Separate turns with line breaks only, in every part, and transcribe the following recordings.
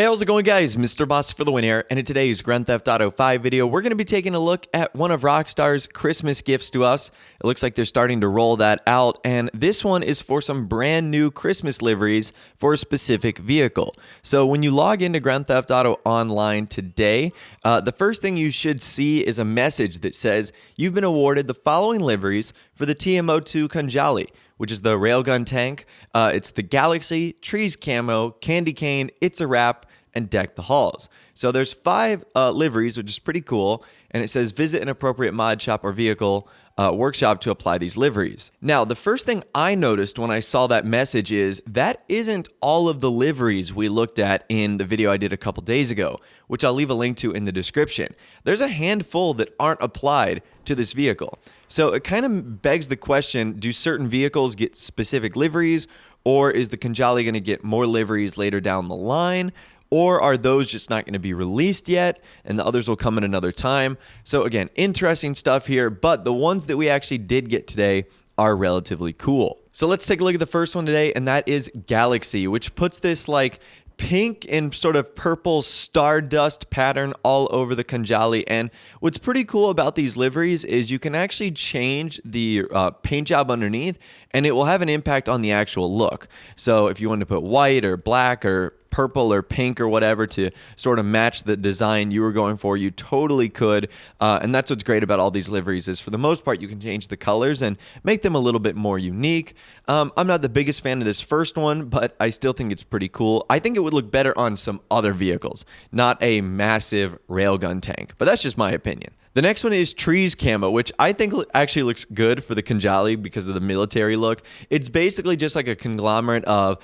Hey, how's it going, guys? Mr. Boss for the win here, and in today's Grand Theft Auto 5 video, we're going to be taking a look at one of Rockstar's Christmas gifts to us. It looks like they're starting to roll that out, and this one is for some brand new Christmas liveries for a specific vehicle. So when you log into Grand Theft Auto Online today, the first thing you should see is a message that says you've been awarded the following liveries for the TM02 Khanjali, which is the railgun tank. It's the Galaxy, Trees Camo, Candy Cane, It's a Wrap, and Deck the Halls. So there's 5 liveries, which is pretty cool, and it says visit an appropriate mod shop or vehicle workshop to apply these liveries. Now, the first thing I noticed when I saw that message is that isn't all of the liveries we looked at in the video I did a couple days ago, which I'll leave a link to in the description. There's a handful that aren't applied to this vehicle. So it kind of begs the question, do certain vehicles get specific liveries, or is the Khanjali going to get more liveries later down the line? Or are those just not going to be released yet and the others will come at another time? So again, interesting stuff here, but the ones that we actually did get today are relatively cool. So let's take a look at the first one today, and that is Galaxy, which puts this like pink and sort of purple stardust pattern all over the Khanjali. And what's pretty cool about these liveries is you can actually change the paint job underneath and it will have an impact on the actual look. So if you want to put white or black or purple or pink or whatever to sort of match the design you were going for, you totally could. And that's what's great about all these liveries is for the most part, you can change the colors and make them a little bit more unique. I'm not the biggest fan of this first one, but I still think it's pretty cool. I think it would look better on some other vehicles, not a massive railgun tank, but that's just my opinion. The next one is Trees Camo, which I think actually looks good for the Khanjali because of the military look. It's basically just like a conglomerate of,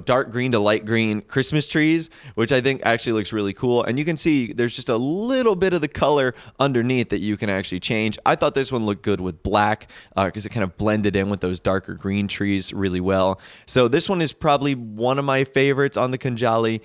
dark green to light green Christmas trees, which I think actually looks really cool. And you can see there's just a little bit of the color underneath that you can actually change. I thought this one looked good with black because it kind of blended in with those darker green trees really well. So this one is probably one of my favorites on the Khanjali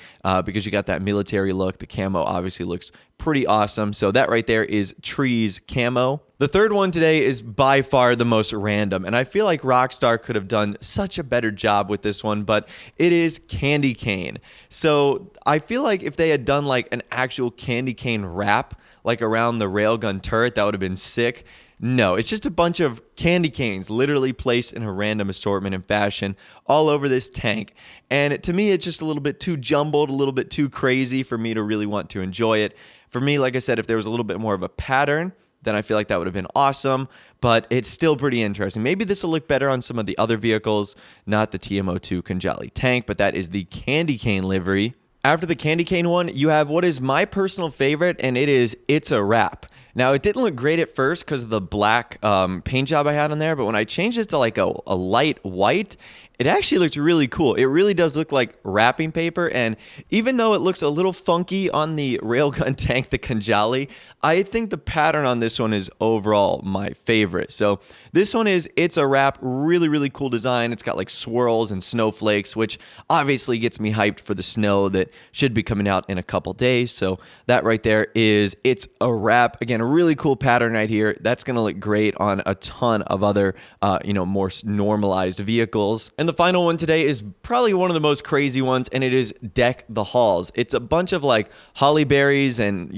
because you got that military look. The camo obviously looks pretty awesome. So that right there is Trees Camo. The third one today is by far the most random, and I feel like Rockstar could have done such a better job with this one, but it is Candy Cane. So I feel like if they had done like an actual Candy Cane wrap, like around the railgun turret, that would have been sick. No, it's just a bunch of candy canes literally placed in a random assortment and fashion all over this tank. And to me, it's just a little bit too jumbled, a little bit too crazy for me to really want to enjoy it. For me, like I said, if there was a little bit more of a pattern, then I feel like that would have been awesome, but it's still pretty interesting. Maybe this will look better on some of the other vehicles, not the TM02 Khanjali tank, but that is the Candy Cane livery. After the Candy Cane one, you have what is my personal favorite, and it is It's a Wrap. Now, it didn't look great at first because of the black paint job I had on there, but when I changed it to like a light white, it actually looks really cool. It really does look like wrapping paper, and even though it looks a little funky on the railgun tank, the Khanjali, I think the pattern on this one is overall my favorite. So this one is It's a Wrap, really, really cool design. It's got like swirls and snowflakes, which obviously gets me hyped for the snow that should be coming out in a couple days. So that right there is It's a Wrap. Again, a really cool pattern right here. That's going to look great on a ton of other, more normalized vehicles. And the final one today is probably one of the most crazy ones, and it is Deck the Halls. It's a bunch of like holly berries and,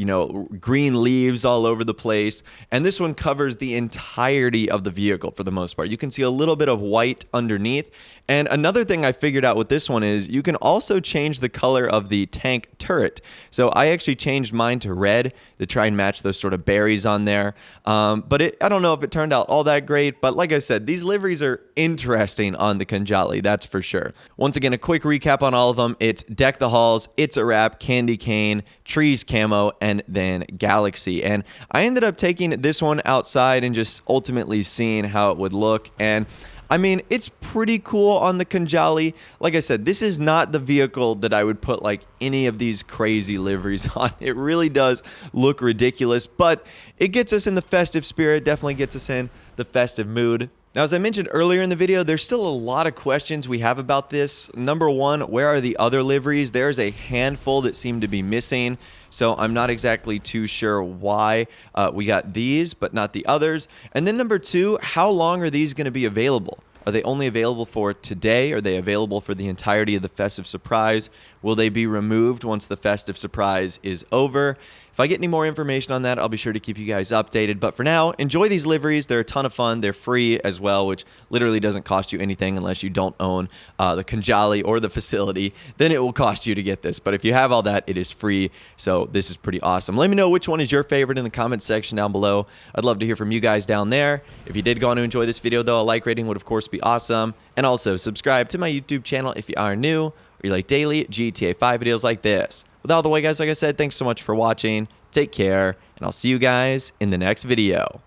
green leaves all over the place. And this one covers the entirety of the vehicle for the most part. You can see a little bit of white underneath. And another thing I figured out with this one is you can also change the color of the tank turret. So I actually changed mine to red to try and match those sort of berries on there. But I don't know if it turned out all that great. But like I said, these liveries are interesting on the Khanjali, that's for sure. Once again, a quick recap on all of them. It's Deck the Halls, It's a Wrap, Candy Cane, Trees Camo, and then Galaxy. And I ended up taking this one outside and just ultimately seeing how it would look. And I mean, it's pretty cool on the Khanjali. Like I said, this is not the vehicle that I would put like any of these crazy liveries on. It really does look ridiculous, but it gets us in the festive spirit, definitely gets us in the festive mood. Now, as I mentioned earlier in the video, there's still a lot of questions we have about this. Number one, where are the other liveries? There's a handful that seem to be missing, so I'm not exactly too sure why we got these, but not the others. And then number two, how long are these going to be available? Are they only available for today? Are they available for the entirety of the festive surprise? Will they be removed once the festive surprise is over? If I get any more information on that, I'll be sure to keep you guys updated. But for now, enjoy these liveries. They're a ton of fun. They're free as well, which literally doesn't cost you anything unless you don't own the Khanjali or the facility. Then it will cost you to get this. But if you have all that, it is free. So this is pretty awesome. Let me know which one is your favorite in the comment section down below. I'd love to hear from you guys down there. If you did go on to enjoy this video, though, a like rating would, of course, be awesome. And also, subscribe to my YouTube channel if you are new or you like daily GTA 5 videos like this. With all the way, guys, like I said, thanks so much for watching. Take care, and I'll see you guys in the next video.